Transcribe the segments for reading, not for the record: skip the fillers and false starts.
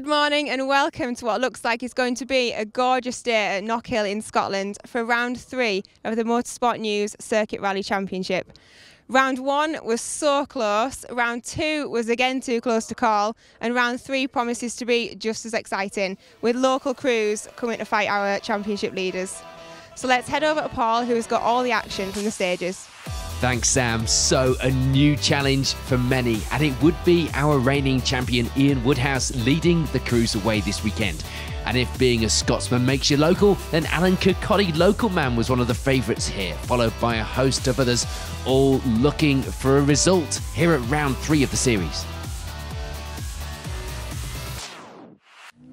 Good morning and welcome to what looks like is going to be a gorgeous day at Knockhill in Scotland for round 3 of the Motorsport News Circuit Rally Championship. Round 1 was so close, round 2 was again too close to call, and round 3 promises to be just as exciting, with local crews coming to fight our championship leaders. So let's head over to Paul, who has got all the action from the stages. Thanks, Sam. So, a new challenge for many, and it would be our reigning champion Ian Woodhouse leading the crews away this weekend. And if being a Scotsman makes you local, then Alan Kirkcaldy, local man, was one of the favourites here, followed by a host of others, all looking for a result here at round 3 of the series.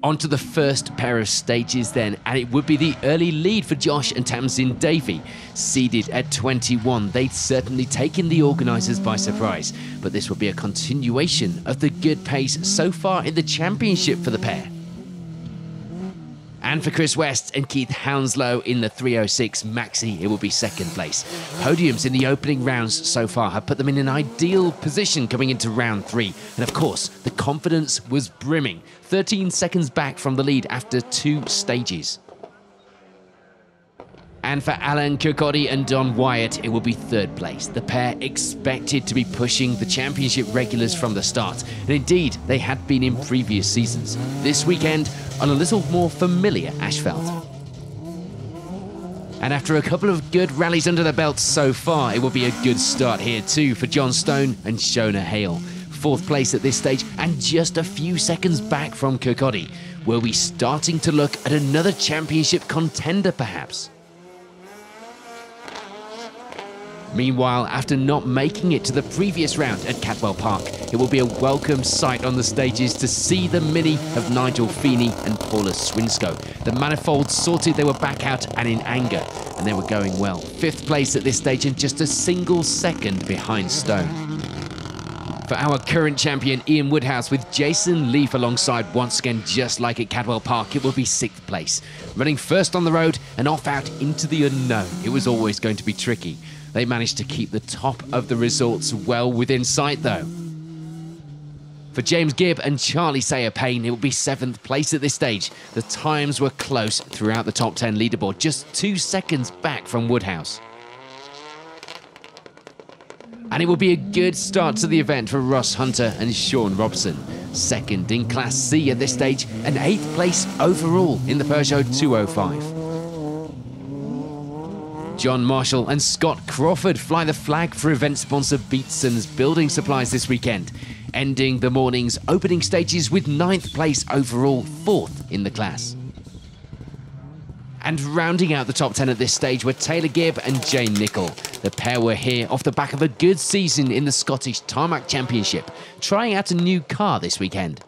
On to the first pair of stages then, and it would be the early lead for Josh and Tamsin Davey. Seeded at 21, they'd certainly taken the organisers by surprise, but this would be a continuation of the good pace so far in the championship for the pair. And for Chris West and Keith Hounslow in the 306 Maxi, it will be second place. Podiums in the opening rounds so far have put them in an ideal position coming into round 3. And of course, the confidence was brimming. 13 seconds back from the lead after 2 stages. And for Alan Kirkcaldy and Don Wyatt, it will be third place. The pair expected to be pushing the championship regulars from the start. And indeed, they had been in previous seasons. This weekend, on a little more familiar asphalt. And after a couple of good rallies under their belts so far, it will be a good start here too for John Stone and Shona Hale. Fourth place at this stage and just a few seconds back from Kirkcaldy. Were we starting to look at another championship contender perhaps? Meanwhile, after not making it to the previous round at Cadwell Park, it will be a welcome sight on the stages to see the mini of Nigel Feeney and Paula Swinscoe. The manifolds sorted, they were back out and in anger, and they were going well. 5th place at this stage and just a single second behind Stone. For our current champion Ian Woodhouse with Jason Leaf alongside once again just like at Cadwell Park, it will be 6th place. Running first on the road and off out into the unknown. It was always going to be tricky. They managed to keep the top of the results well within sight though. For James Gibb and Charlie Sayer-Payne, it will be 7th place at this stage. The times were close throughout the top 10 leaderboard, just 2 seconds back from Woodhouse. And it will be a good start to the event for Ross Hunter and Sean Robson. 2nd in Class C at this stage and 8th place overall in the Peugeot 205. John Marshall and Scott Crawford fly the flag for event sponsor Beatson's Building Supplies this weekend, ending the morning's opening stages with 9th place overall, 4th in the class. And rounding out the top 10 at this stage were Taylor Gibb and Jane Nichol. The pair were here off the back of a good season in the Scottish Tarmac Championship, trying out a new car this weekend.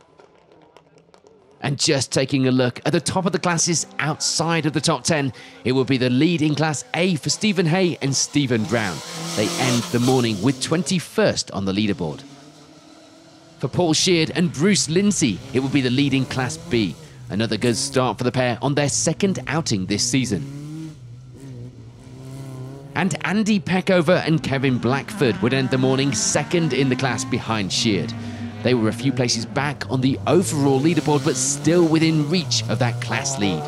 And just taking a look at the top of the classes outside of the top 10, it will be the lead in Class A for Stephen Hay and Stephen Brown. They end the morning with 21st on the leaderboard. For Paul Sheard and Bruce Lindsay, it will be the lead in Class B. Another good start for the pair on their 2nd outing this season. And Andy Peckover and Kevin Blackford would end the morning 2nd in the class behind Sheard. They were a few places back on the overall leaderboard, but still within reach of that class lead.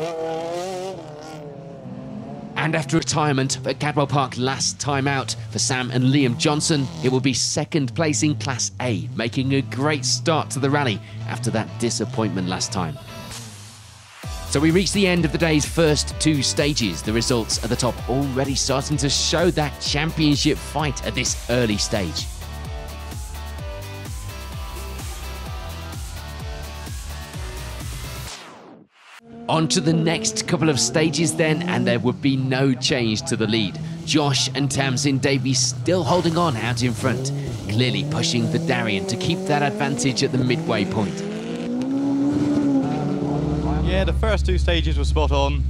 And after retirement at Cadwell Park last time out for Sam and Liam Johnson, it will be 2nd place in Class A, making a great start to the rally after that disappointment last time. So we reach the end of the day's first 2 stages. The results at the top already starting to show that championship fight at this early stage. On to the next couple of stages then, and there would be no change to the lead. Josh and Tamsin Davey still holding on out in front, clearly pushing the Darien to keep that advantage at the midway point. Yeah, the first 2 stages were spot on.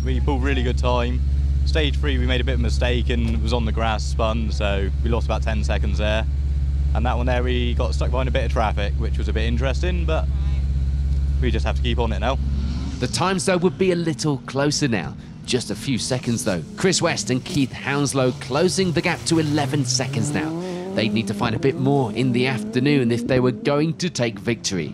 We pulled really good time. Stage 3 we made a bit of a mistake and was on the grass, spun, so we lost about 10 seconds there. And that one there we got stuck behind a bit of traffic, which was a bit interesting, but we just have to keep on it now. The times though would be a little closer now. Just a few seconds though. Chris West and Keith Hounslow closing the gap to 11 seconds now. They'd need to find a bit more in the afternoon if they were going to take victory.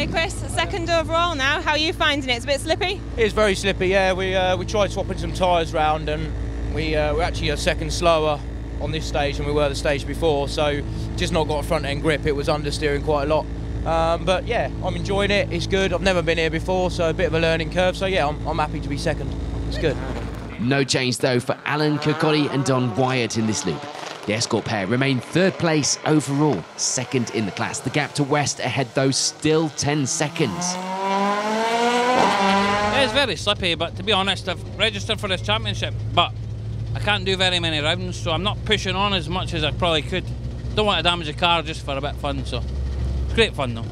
Okay, Chris, second overall now. How are you finding it? It's a bit slippy? It's very slippy, yeah. We tried swapping some tyres round, and we actually a second slower on this stage than we were the stage before, so just not got a front end grip. It was understeering quite a lot. But yeah, I'm enjoying it. It's good. I've never been here before, so a bit of a learning curve. So yeah, I'm happy to be second. It's good. No change though for Alan Kirkcaldy and Don Wyatt in this loop. The Escort pair remain third place overall, second in the class. The gap to West ahead though, still 10 seconds. It's very slippy, but to be honest, I've registered for this championship, but I can't do very many rounds, so I'm not pushing on as much as I probably could. Don't want to damage the car just for a bit of fun, so it's great fun though.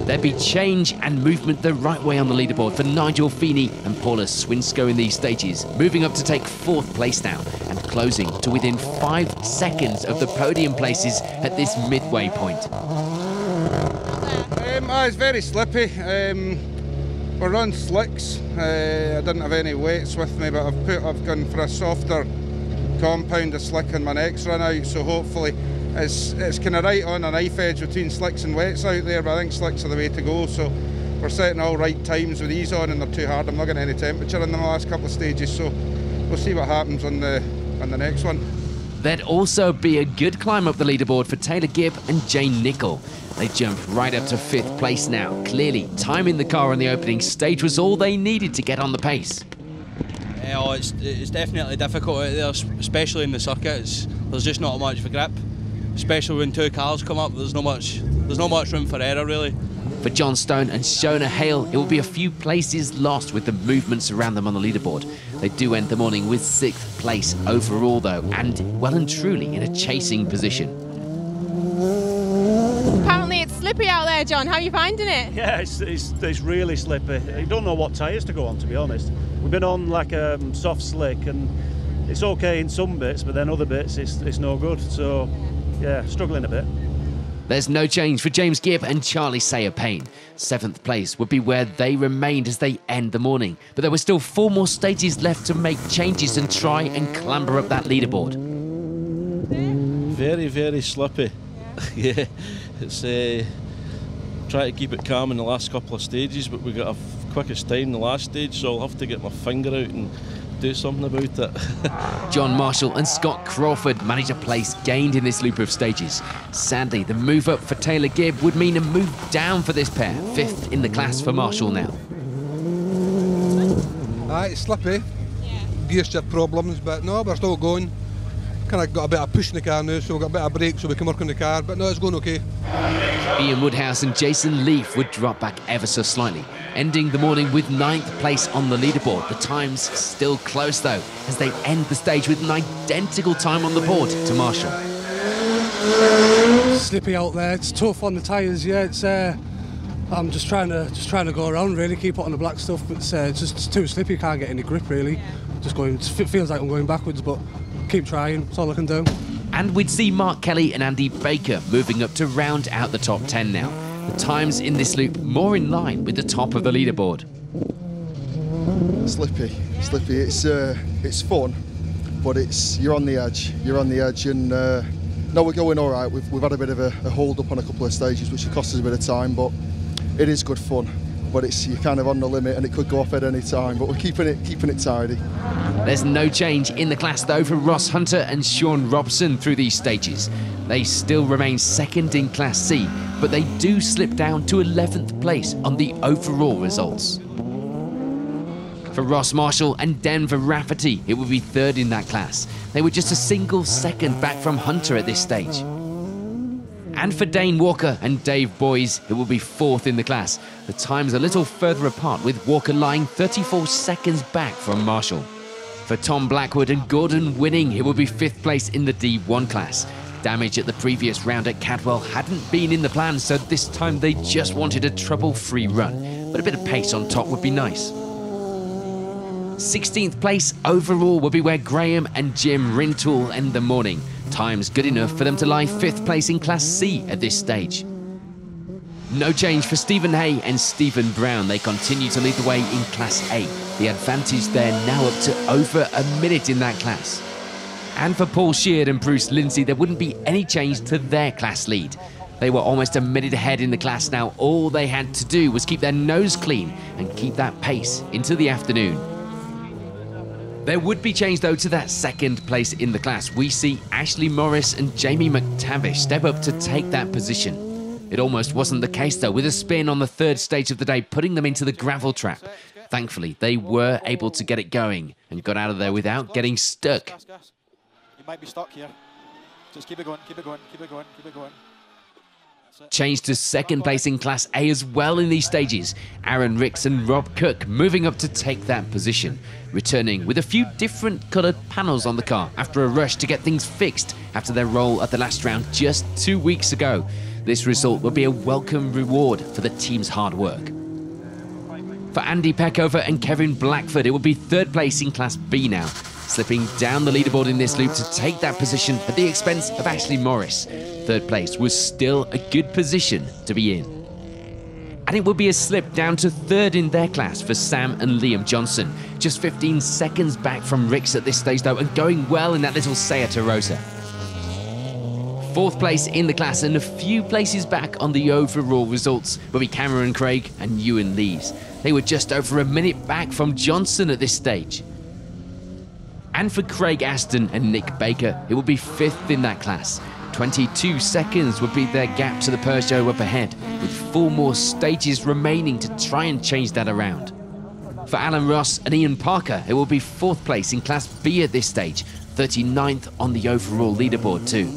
There'd be change and movement the right way on the leaderboard for Nigel Feeney and Paula Swinsko in these stages, moving up to take fourth place now and closing to within 5 seconds of the podium places at this midway point. It's very slippy. We're on slicks. I didn't have any weights with me, but I've gone for a softer compound of slick in my next run out, so hopefully it's kind of right on a knife edge between slicks and wets out there, but I think slicks are the way to go, so we're setting all right times with these on, and they're too hard. I'm not getting any temperature in the last couple of stages, so we'll see what happens on the next one. There'd also be a good climb up the leaderboard for Taylor Gibb and Jane Nicol. They jumped right up to 5th place now. Clearly, time in the car on the opening stage was all they needed to get on the pace. It's definitely difficult out there, especially in the circuits. There's just not much for grip, especially when two cars come up. There's not much room for error, really. For John Stone and Shona Hale, it will be a few places lost with the movements around them on the leaderboard. They do end the morning with 6th place overall, though, and well and truly in a chasing position. Apparently it's slippy out there, John. How are you finding it? Yeah, it's really slippy. You don't know what tyres to go on, to be honest. We've been on like a soft slick, and it's okay in some bits, but then other bits it's no good. So yeah, struggling a bit. There's no change for James Gibb and Charlie Sayer Payne. 7th place would be where they remained as they end the morning. But there were still 4 more stages left to make changes and try and clamber up that leaderboard. Very, very slippy. Yeah, it's try to keep it calm in the last couple of stages, but we got a quickest time in the last stage, so I'll have to get my finger out and do something about it. John Marshall and Scott Crawford manage a place gained in this loop of stages. Sadly, the move up for Taylor Gibb would mean a move down for this pair. 5th in the class for Marshall now. It's slippy. Gear shift problems, but no, we're still going. Kind of got a bit of push in the car now, so we've got a bit of brake so we can work on the car, but no, it's going okay. Ian Woodhouse and Jason Leaf would drop back ever so slightly, ending the morning with 9th place on the leaderboard. The times still close though, as they end the stage with an identical time on the board to Marshall. Slippy out there, it's tough on the tyres, yeah, it's I'm just trying to go around really, keep it on the black stuff, but it's just too slippy, can't get any grip really. Just going, it feels like I'm going backwards, but keep trying, that's all I can do. And we'd see Mark Kelly and Andy Baker moving up to round out the top 10 now. The times in this loop more in line with the top of the leaderboard. Slippy. It's fun, but you're on the edge, and no, we're going all right. We've had a bit of a hold up on a couple of stages, which cost us a bit of time, but it is good fun. But you're kind of on the limit, and it could go off at any time. But we're keeping it tidy. There's no change in the class though for Ross Hunter and Sean Robson through these stages. They still remain 2nd in Class C, but they do slip down to 11th place on the overall results. For Ross Marshall and Denver Rafferty, it would be 3rd in that class. They were just a single second back from Hunter at this stage. And for Dane Walker and Dave Boys, it will be 4th in the class. The time's a little further apart, with Walker lying 34 seconds back from Marshall. For Tom Blackwood and Gordon Winning, it will be 5th place in the D1 class. Damage at the previous round at Cadwell hadn't been in the plan, so this time they just wanted a trouble-free run. But a bit of pace on top would be nice. 16th place overall will be where Graham and Jim Rintoul end the morning. Times good enough for them to lie 5th place in Class C at this stage. No change for Stephen Hay and Stephen Brown. They continue to lead the way in Class A. The advantage there now up to over a minute in that class. And for Paul Sheard and Bruce Lindsay, there wouldn't be any change to their class lead. They were almost a minute ahead in the class now. All they had to do was keep their nose clean and keep that pace into the afternoon. There would be change though to that second place in the class. We see Ashley Morris and Jamie McTavish step up to take that position. It almost wasn't the case though, with a spin on the third stage of the day, putting them into the gravel trap. Thankfully, they were able to get it going and got out of there without getting stuck. You might be stuck here. Just keep it going, keep it going, keep it going, keep it going. Change to second place in Class A as well in these stages. Aaron Ricks and Rob Cook moving up to take that position, returning with a few different coloured panels on the car after a rush to get things fixed after their roll at the last round just 2 weeks ago. This result will be a welcome reward for the team's hard work. For Andy Peckover and Kevin Blackford, it will be third place in Class B now, slipping down the leaderboard in this loop to take that position at the expense of Ashley Morris. Third place was still a good position to be in. And it will be a slip down to third in their class for Sam and Liam Johnson. Just 15 seconds back from Ricks at this stage though, and going well in that little Seat Toyota. Fourth place in the class and a few places back on the overall results will be Cameron Craig and Ewan Lees. They were just over a minute back from Johnson at this stage. And for Craig Aston and Nick Baker, it will be fifth in that class. 22 seconds would be their gap to the Peugeot up ahead, with 4 more stages remaining to try and change that around. For Alan Ross and Ian Parker, it will be fourth place in Class B at this stage, 39th on the overall leaderboard too.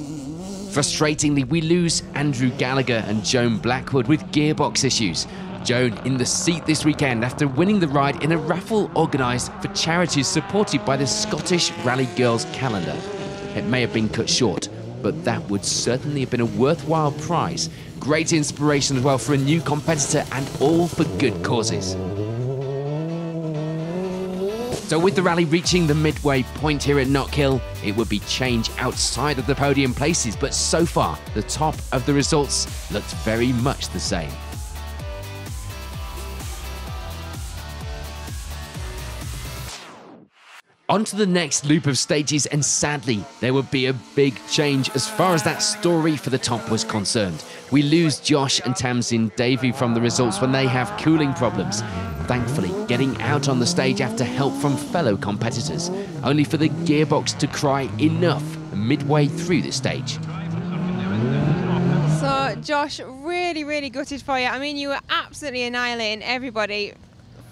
Frustratingly, we lose Andrew Gallagher and Joan Blackwood with gearbox issues. Joan in the seat this weekend after winning the ride in a raffle organised for charities supported by the Scottish Rally Girls calendar. It may have been cut short, but that would certainly have been a worthwhile prize. Great inspiration as well for a new competitor, and all for good causes. So with the rally reaching the midway point here at Knockhill, it would be change outside of the podium places, but so far the top of the results looked very much the same. On to the next loop of stages, and sadly, there would be a big change as far as that story for the top was concerned. We lose Josh and Tamsin Davey from the results when they have cooling problems. Thankfully, getting out on the stage after help from fellow competitors, only for the gearbox to cry enough midway through the stage. So, Josh, really gutted for you. I mean, you were absolutely annihilating everybody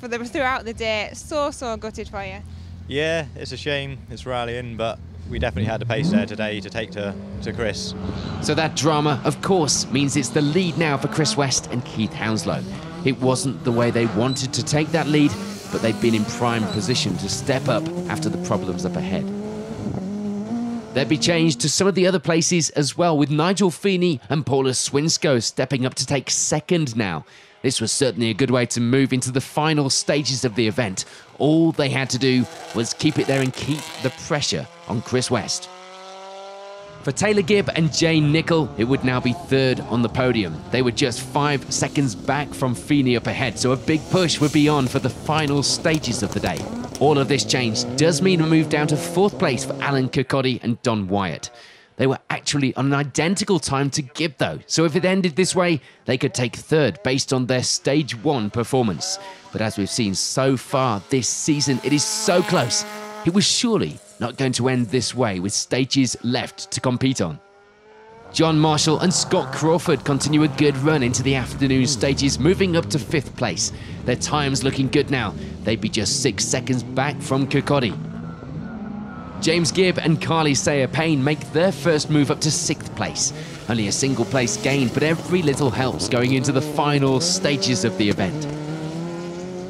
throughout the day. So gutted for you. Yeah, it's a shame it's rallying, but we definitely had the pace there today to take to Chris. So that drama, of course, means it's the lead now for Chris West and Keith Hounslow. It wasn't the way they wanted to take that lead, but they've been in prime position to step up after the problems up ahead. There'd be change to some of the other places as well, with Nigel Feeney and Paula Swinsko stepping up to take second now. This was certainly a good way to move into the final stages of the event. All they had to do was keep it there and keep the pressure on Chris West. For Taylor Gibb and Jane Nicol, it would now be third on the podium. They were just 5 seconds back from Feeney up ahead, so a big push would be on for the final stages of the day. All of this change does mean a move down to fourth place for Alan Kirkcaldy and Don Wyatt. They were actually on an identical time to Gibb though, so if it ended this way, they could take third based on their stage 1 performance. But as we've seen so far this season, it is so close. It was surely not going to end this way with stages left to compete on. John Marshall and Scott Crawford continue a good run into the afternoon stages, moving up to 5th place. Their time's looking good now. They'd be just 6 seconds back from Kirkcaldy. James Gibb and Carly Sayer-Payne make their first move up to 6th place. Only a single place gained, but every little helps going into the final stages of the event.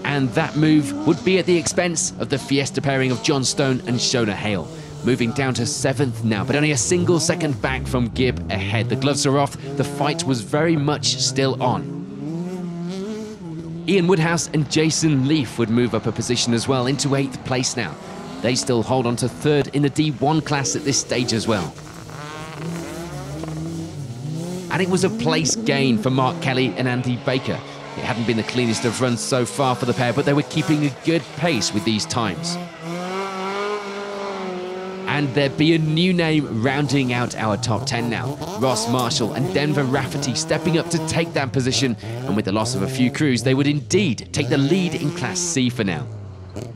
And that move would be at the expense of the Fiesta pairing of John Stone and Shona Hale. Moving down to 7th now, but only a single second back from Gibb ahead. The gloves are off, the fight was very much still on. Ian Woodhouse and Jason Leaf would move up a position as well into 8th place now. They still hold on to 3rd in the D1 class at this stage as well. And it was a place gain for Mark Kelly and Andy Baker. It hadn't been the cleanest of runs so far for the pair, but they were keeping a good pace with these times. And there'd be a new name rounding out our top 10 now. Ross Marshall and Denver Rafferty stepping up to take that position, and with the loss of a few crews, they would indeed take the lead in Class C for now.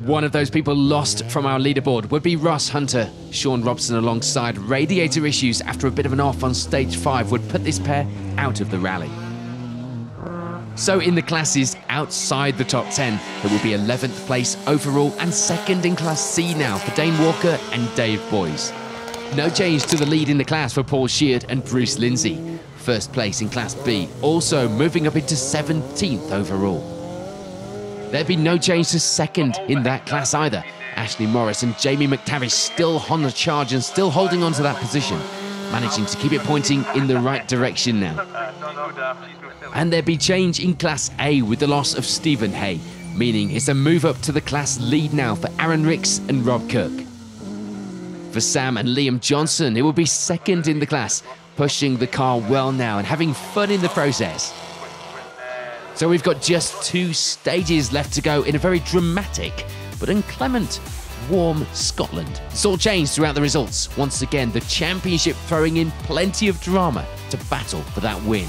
One of those people lost from our leaderboard would be Ross Hunter. Sean Robson, alongside radiator issues after a bit of an off on stage 5, would put this pair out of the rally. So in the classes outside the top 10, it will be 11th place overall and 2nd in Class C now for Dane Walker and Dave Boyes. No change to the lead in the class for Paul Sheard and Bruce Lindsay. 1st place in Class B, also moving up into 17th overall. There'd be no change to 2nd in that class either. Ashley Morris and Jamie McTavish still on the charge and still holding on to that position, managing to keep it pointing in the right direction now. And there'd be change in Class A with the loss of Stephen Hay, meaning it's a move up to the class lead now for Aaron Ricks and Rob Cook. For Sam and Liam Johnson, it will be 2nd in the class, pushing the car well now and having fun in the process. So we've got just 2 stages left to go in a very dramatic but inclement, warm Scotland. It's all changed throughout the results. Once again, the championship throwing in plenty of drama to battle for that win.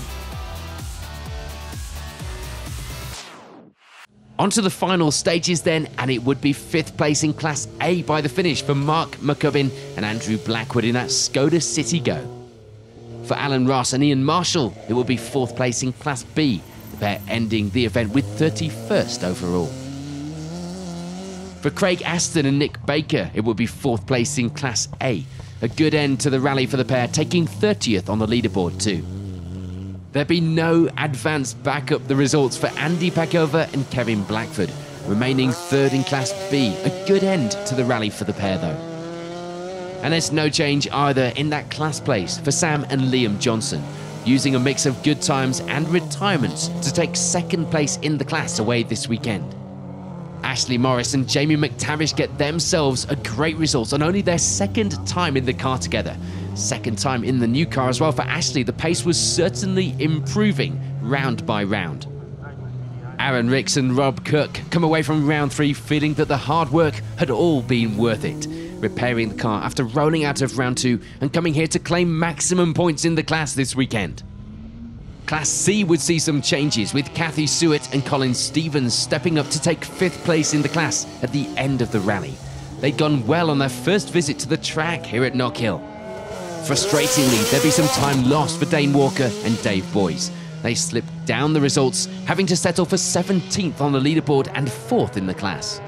On to the final stages then, and it would be 5th place in Class A by the finish for Mark McCubbin and Andrew Blackwood in that Skoda City Go. For Alan Ross and Ian Marshall, it will be 4th place in Class B, the pair ending the event with 31st overall. For Craig Aston and Nick Baker, it will be 4th place in Class A, a good end to the rally for the pair, taking 30th on the leaderboard too. There'd be no advance back up the results for Andy Packover and Kevin Blackford, remaining 3rd in Class B, a good end to the rally for the pair though. And there's no change either in that class place for Sam and Liam Johnson, using a mix of good times and retirements to take 2nd place in the class away this weekend. Ashley Morris and Jamie McTavish get themselves a great result on only their 2nd time in the car together. 2nd time in the new car as well for Ashley. The pace was certainly improving round by round. Aaron Ricks and Rob Cook come away from round 3 feeling that the hard work had all been worth it, repairing the car after rolling out of round 2 and coming here to claim maximum points in the class this weekend. Class C would see some changes, with Kathy Stewart and Colin Stevens stepping up to take 5th place in the class at the end of the rally. They'd gone well on their first visit to the track here at Knockhill. Frustratingly, there'd be some time lost for Dane Walker and Dave Boyes. They slipped down the results, having to settle for 17th on the leaderboard and 4th in the class.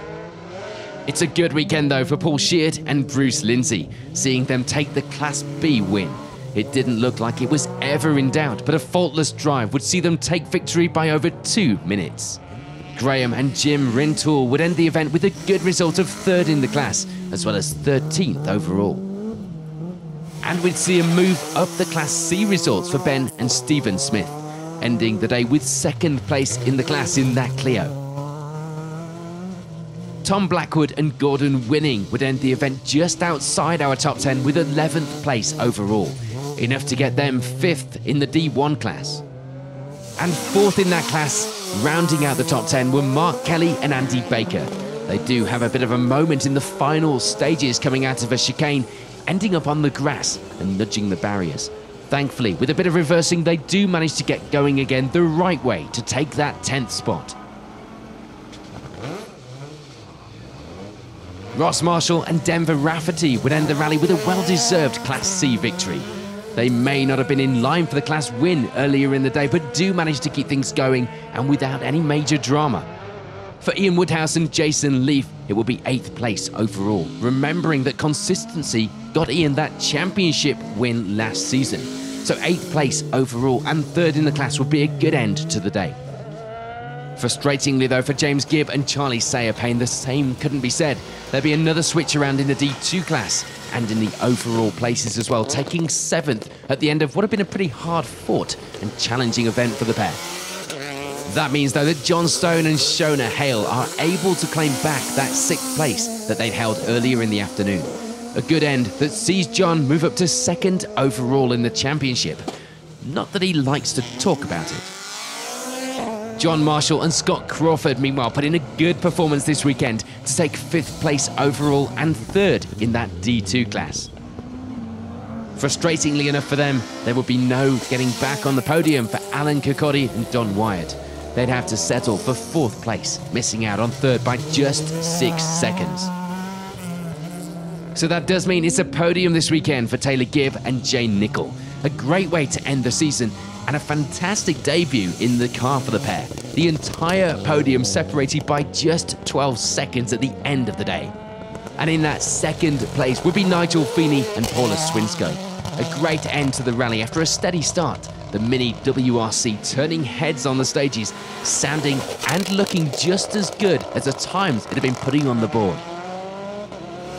It's a good weekend though for Paul Sheard and Bruce Lindsay, seeing them take the Class B win. It didn't look like it was ever in doubt, but a faultless drive would see them take victory by over 2 minutes. Graham and Jim Rintoul would end the event with a good result of 3rd in the class, as well as 13th overall. And we'd see a move up the Class C results for Ben and Stephen Smith, ending the day with 2nd place in the class in that Clio. Tom Blackwood and Gordon Winning would end the event just outside our top 10 with 11th place overall, enough to get them 5th in the D1 class. And 4th in that class, rounding out the top 10, were Mark Kelly and Andy Baker. They do have a bit of a moment in the final stages coming out of a chicane, ending up on the grass and nudging the barriers. Thankfully, with a bit of reversing, they do manage to get going again the right way to take that 10th spot. Ross Marshall and Denver Rafferty would end the rally with a well-deserved Class C victory. They may not have been in line for the class win earlier in the day, but do manage to keep things going and without any major drama. For Ian Woodhouse and Jason Leaf, it will be 8th place overall, remembering that consistency got Ian that championship win last season. So 8th place overall and 3rd in the class would be a good end to the day. Frustratingly though for James Gibb and Charlie Sayer-Payne, the same couldn't be said. There'd be another switch around in the D2 class and in the overall places as well, taking 7th at the end of what had been a pretty hard-fought and challenging event for the pair. That means though that John Stone and Shona Hale are able to claim back that 6th place that they'd held earlier in the afternoon. A good end that sees John move up to 2nd overall in the championship. Not that he likes to talk about it. John Marshall and Scott Crawford, meanwhile, put in a good performance this weekend to take 5th place overall and 3rd in that D2 class. Frustratingly enough for them, there would be no getting back on the podium for Alan Kirkcaldy and Don Wyatt. They'd have to settle for 4th place, missing out on 3rd by just 6 seconds. So that does mean it's a podium this weekend for Taylor Gibb and Jane Nicol. A great way to end the season and a fantastic debut in the car for the pair. The entire podium separated by just 12 seconds at the end of the day. And in that 2nd place would be Nigel Feeney and Paula Swinsko. A great end to the rally after a steady start. The Mini WRC turning heads on the stages, sounding and looking just as good as the times it had been putting on the board.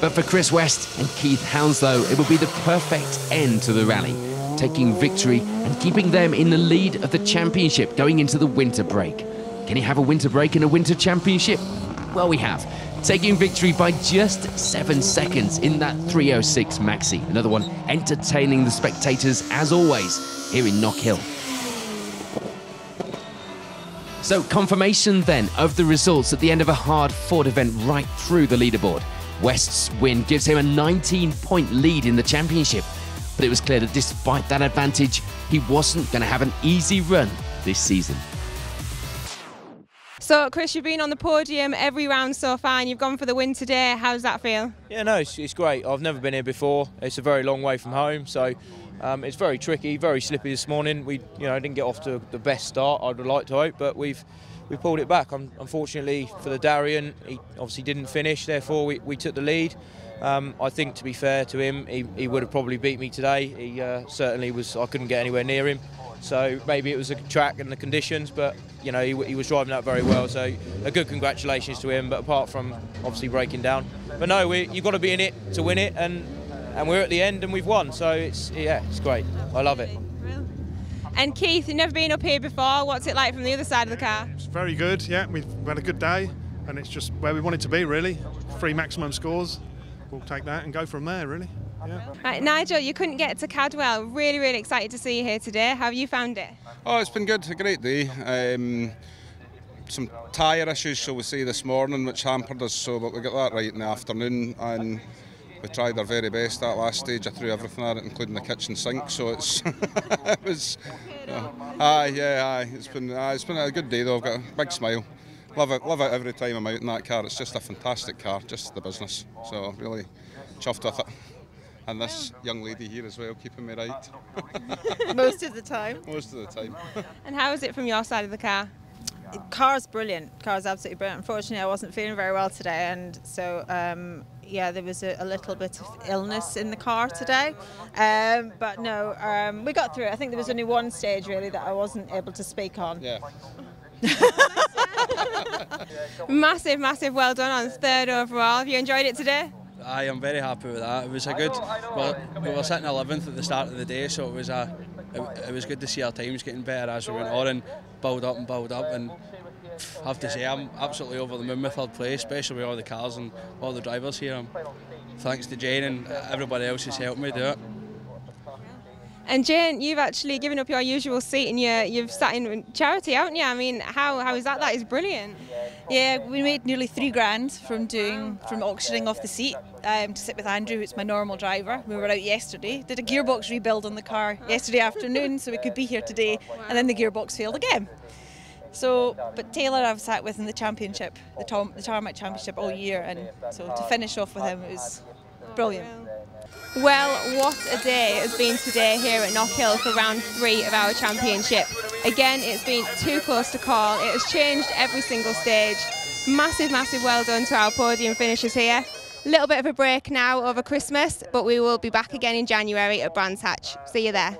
But for Chris West and Keith Hounslow, it would be the perfect end to the rally, taking victory and keeping them in the lead of the championship going into the winter break. Can you have a winter break in a winter championship? Well, we have. Taking victory by just 7 seconds in that 3:06 maxi. Another one entertaining the spectators as always here in Knockhill. So confirmation then of the results at the end of a hard-fought event right through the leaderboard. West's win gives him a 19-point lead in the championship. But it was clear that despite that advantage, he wasn't going to have an easy run this season. So, Chris, you've been on the podium every round so far and you've gone for the win today. How does that feel? Yeah, no, it's great. I've never been here before. It's a very long way from home, so it's very tricky, very slippy this morning. We, didn't get off to the best start I'd like to hope, but we pulled it back. Unfortunately for the Darien, he obviously didn't finish, therefore we took the lead. I think, to be fair to him, he would have probably beat me today. He certainly was. I couldn't get anywhere near him. So maybe it was the track and the conditions, but he was driving that very well. So a good congratulations to him. But apart from obviously breaking down, but no, you've got to be in it to win it, and we're at the end and we've won. So it's great. I love it. And Keith, you've never been up here before. What's it like from the other side of the car? It's very good. Yeah, we've had a good day, and it's just where we wanted to be really. 3 maximum scores. We'll take that and go from there, really. Yeah. Right, Nigel, you couldn't get to Cadwell. Really, really excited to see you here today. How have you found it? Oh, it's been good. A great day. Some tyre issues, shall we say, this morning, which hampered us. But we got that right in the afternoon, and we tried our very best that last stage. I threw everything at it, including the kitchen sink. So it's it was. It's been a good day though. I've got a big smile. Love it every time I'm out in that car. It's just a fantastic car, just the business. So really chuffed with it. And this young lady here as well, keeping me right. Most of the time. Most of the time. And how is it from your side of the car? The car's brilliant. The car's absolutely brilliant. Unfortunately, I wasn't feeling very well today, and so there was a little bit of illness in the car today. But no, we got through it. I think there was only one stage really that I wasn't able to speak on. Yeah. Massive well done on 3rd overall. Have you enjoyed it today? I am very happy with that. It was a good. Well, we were sitting 11th at the start of the day, so it was good to see our times getting better as we went on and build up. And I have to say, I'm absolutely over the moon with 3rd place, especially with all the cars and all the drivers here. Thanks to Jane and everybody else who's helped me do it. And Jane, you've actually given up your usual seat and you've sat in charity, haven't you? I mean, how is that? That is brilliant. Yeah, we made nearly £3 from auctioning off the seat to sit with Andrew, who's my normal driver. We were out yesterday, did a gearbox rebuild on the car yesterday afternoon so we could be here today, and then the gearbox failed again. So, but Taylor I've sat with in the championship, the Tarmac Championship all year, and so to finish off with him, it was brilliant. Well, what a day it has been today here at Knockhill for round 3 of our championship. Again, it's been too close to call. It has changed every single stage. Massive well done to our podium finishers here. A little bit of a break now over Christmas, but we will be back again in January at Brands Hatch. See you there.